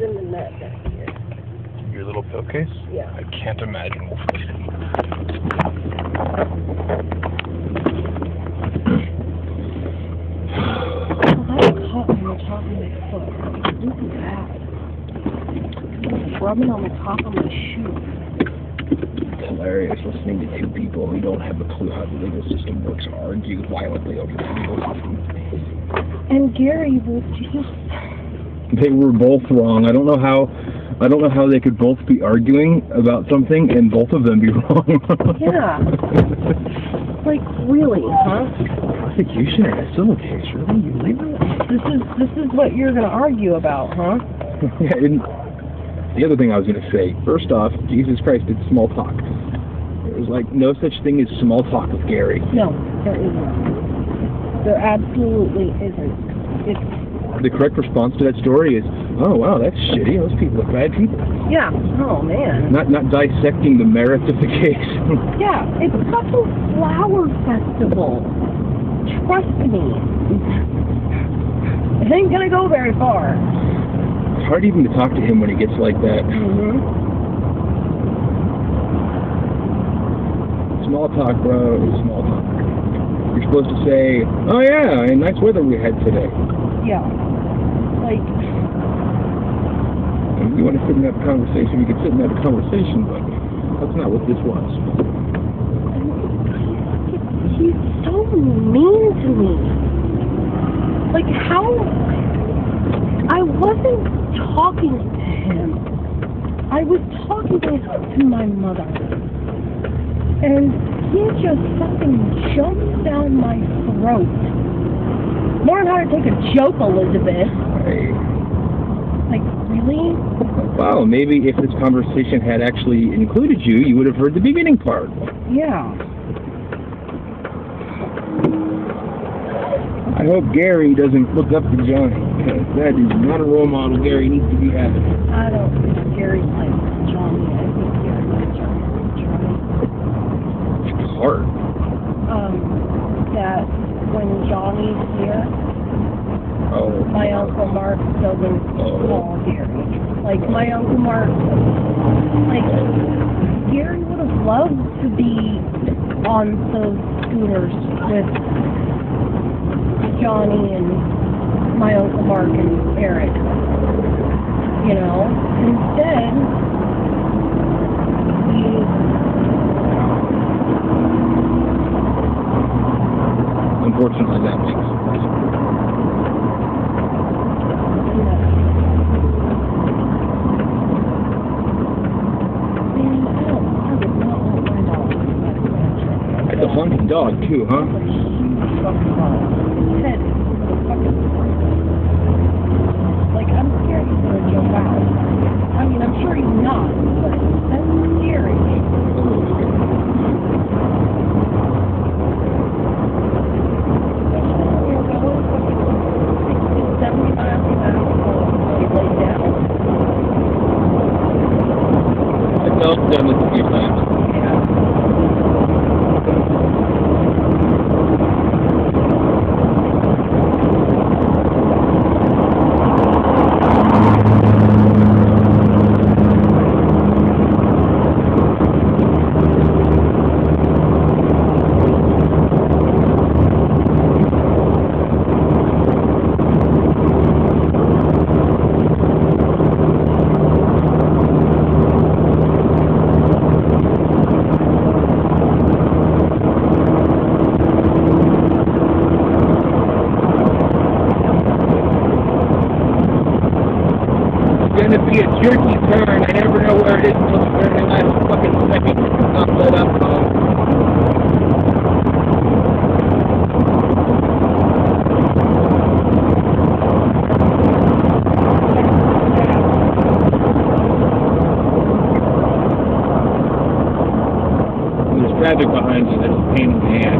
in the net next year. Your little pill case? Yeah. I can't imagine. I caught on the top of my foot. This is bad. It's rubbing on the top of my shoe. It's hilarious listening to two people who don't have a clue how the legal system works argue violently over the legal system. And Gary was just... They were both wrong. I don't know how they could both be arguing about something and both of them be wrong. Yeah. Like, really, huh? Prosecution in a civil case, really? You believe it? This is what you're gonna argue about, huh? Yeah, and the other thing I was gonna say, first off, Jesus Christ, it's small talk. There's like no such thing as small talk with Gary. No, there isn't. There absolutely isn't. It's... The correct response to that story is, oh wow, that's shitty. Those people are bad people. Yeah. Oh man. Not dissecting the merits of the case. Yeah, it's a fucking flower festival. Trust me. It ain't gonna go very far. It's hard even to talk to him when he gets like that. Small talk, bro. Small talk. You're supposed to say, oh yeah, and nice weather we had today. Yeah. Like... If you want to sit and have a conversation, we can sit and have a conversation, but that's not what this was. He's so mean to me. Like, how... I wasn't talking to him. I was talking to my mother. And he just fucking jumped down my throat. Learn how to take a joke, Elizabeth. Hey. Like, really? Wow, maybe if this conversation had actually included you, you would have heard the beginning part. Yeah. I hope Gary doesn't look up to Johnny, because that is not a role model Gary needs to be having. I don't think Gary likes Johnny. I think Gary likes Johnny. It's hard. That when Johnny's here, my Uncle Mark doesn't call Gary. Like, my Uncle Mark, like, Gary would have loved to be on those scooters with Johnny and my Uncle Mark and Eric, you know? Instead, unfortunately, that makes sense. It's a hunting dog, too, huh? Like, I'm scared he's going to jump out. I mean, I'm sure he's not, but that's scary. I've done this a few times. It's going to be a jerky turn. I never know where it is until the very last fucking second. It's not let up. There's traffic behind you. That's a pain in the ass.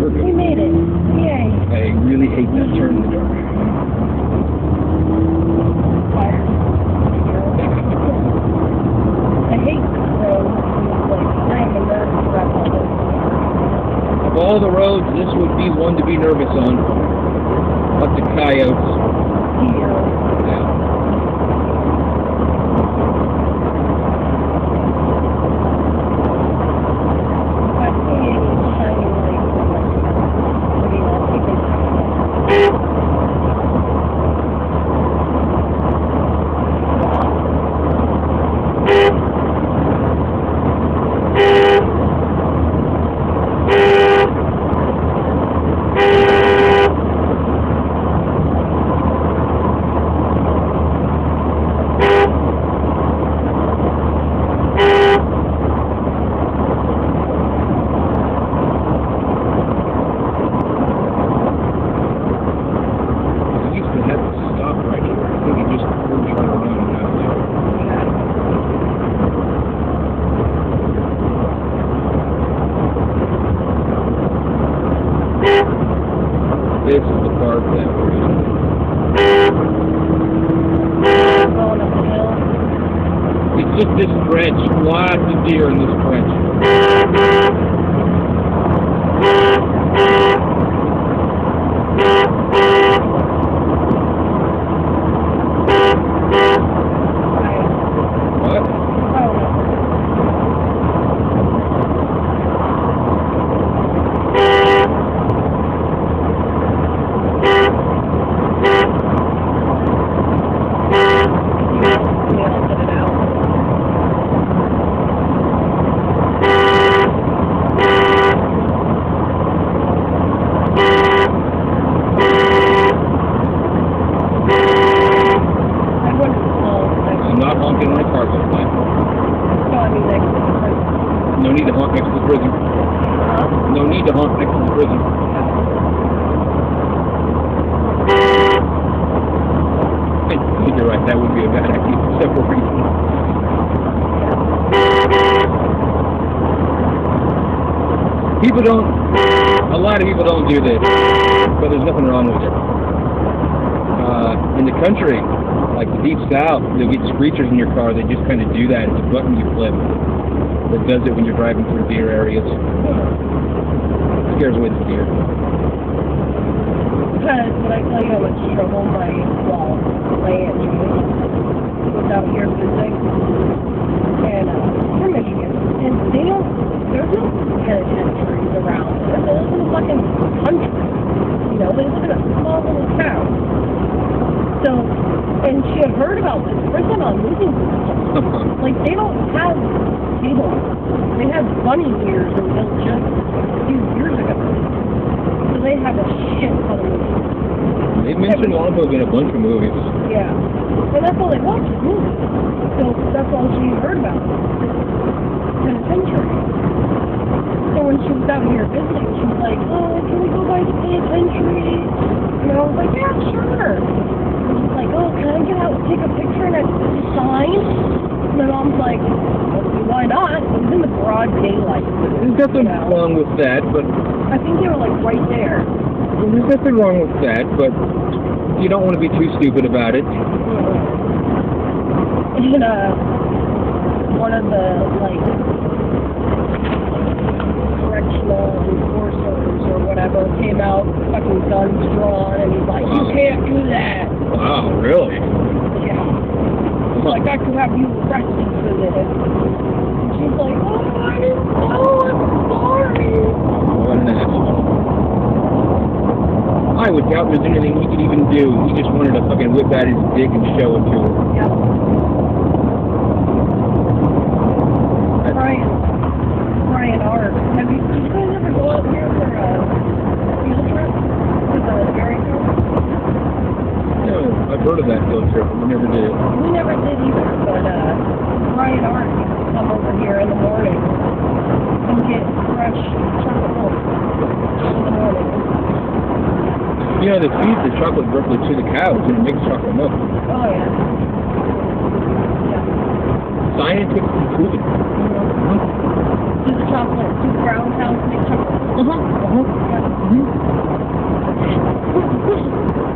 We made it. Yay. I really hate that turn in the dark. Fire. I hate roads. like, I am a nervous wreck on this. Of all the roads, this would be one to be nervous on. Lots of coyotes. Yeah. This is the part that we're in. Going up the hill. It's just this stretch. Lots of deer in this stretch. What? Not honking when a car goes by. No need to honk next to the prison. No need to honk next to the prison. I think you're right, that would be a bad idea for several reasons. A lot of people don't do this, but there's nothing wrong with it. In the country, like the deep south, you'll get screechers in your car. They just kind of do that. It's a button you flip that does it when you're driving through deer areas. It scares away the deer. Because when I tell you how much trouble my aunt was out here visiting, and from Michigan, and there's no penitentiaries around. They live in a fucking country. You know, they live in a small little town. So, and she had heard about this prison on moving system. Like, they don't have cable. They have bunny ears until just a few years ago. So they have a shit ton of movies. They've mentioned Longboat in a bunch of movies. Yeah. And that's all they watch is movies. So that's all she heard about. Penitentiary. So when she was out here visiting, she was like, oh, can we go by the penitentiary? And I was like, yeah, sure. She's like, oh, can I get out and take a picture next to the sign? And my mom's like, well, why not? It was in the broad daylight. There's nothing wrong with that, but... I think they were, like, right there. There's nothing wrong with that, but you don't want to be too stupid about it. And, one of the, like, correctional enforcers or whatever came out, fucking guns drawn, and he's like, you can't do that. Wow, really? Yeah. He's like, I could have you arrested for this. And she's like, oh, I didn't know, I'm sorry. What an asshole. I would doubt there's anything he could even do. He just wanted to fucking whip out his dick and show it to her. Yep. Brian Art. Did you guys ever go out here for a field trip with a dairy farm? No, I've heard of that field trip, but we never did. We never did either, but Brian Art used to come over here in the morning and get fresh chocolate milk in the morning. You know, they feed the chocolate directly to the cows and it makes chocolate milk. Oh, yeah. Yeah. Scientifically proven. Do the chocolate, do brown cows make chocolate? Yeah.